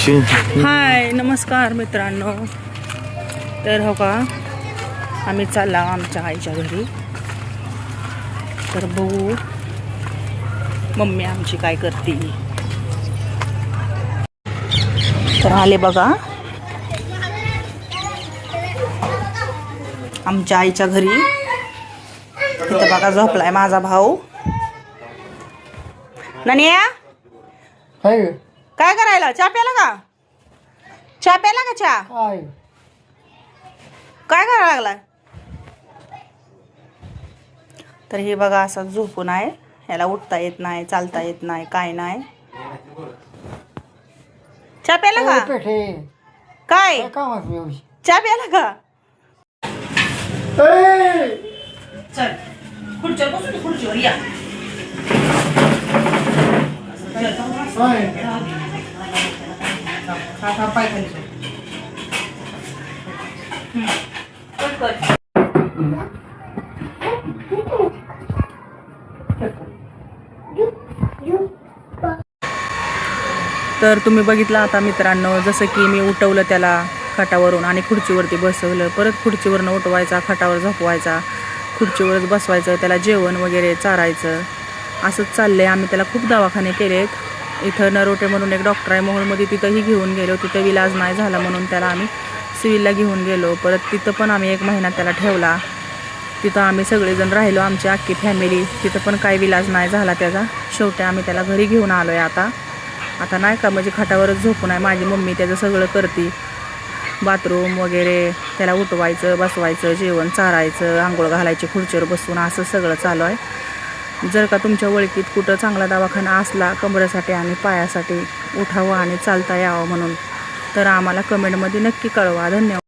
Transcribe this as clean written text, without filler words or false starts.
हाय नमस्कार मित्रांनो. तर हो का आम्ही चालला आमच्या आईच्या घरी. तर बघू मम्मी आमची काय करते. तर आले बघा आमच्या आईच्या घरी. तिथं बघा झोपलाय माझा भाऊ. ननिया काय करायला? चहा प्याला का? चहा प्याला का? चहा काय करायला लागलाय? तर हे बघा असा झोपून आहे. याला उठता येत नाही, चालता येत नाही, काय नाही. चहा प्याला का? काय चहा प्याला का? चल खुर्चीवर बसून खुर्चीवर या. पाय खाली तर तुम्ही बघितलं आता मित्रांनो, जसं की मी उठवलं त्याला खाटावरून आणि खुर्चीवरती बसवलं. परत खुर्चीवरनं उठवायचा, खाटावर झोपवायचा, खुर्चीवरच बसवायचं, त्याला जेवण वगैरे चारायचं. असंच चाललंय. आम्ही त्याला खूप दवाखाने केलेत. इथं नरोटे म्हणून एक डॉक्टर आहे मोहोळमध्ये, तिथंही घेऊन गेलो. तिथं इलाज नाही झाला म्हणून त्याला आम्ही सिव्हिलला घेऊन गेलो. परत तिथं पण आम्ही 1 महिना त्याला ठेवला. तिथं आम्ही सगळेजण राहिलो, आमची अख्खी फॅमिली. तिथं पण काही इलाज नाही झाला त्याचा. शेवटी आम्ही त्याला घरी घेऊन आलो आहे. आता नाही का म्हणजे खाटावरच झोपून आहे. माझी मम्मी त्याचं सगळं करते, बाथरूम वगैरे, त्याला उठवायचं, बसवायचं, जेवण चारायचं, आंघोळ घालायची खुर्चीवर बसून, असं सगळं चालू आहे. जर का तुमच्या ओळखीत कुठं चांगला दवाखाना असला कमरेसाठी आणि पायासाठी, उठावं आणि चालता यावं म्हणून, तर आम्हाला कमेंटमध्ये नक्की कळवा. धन्यवाद.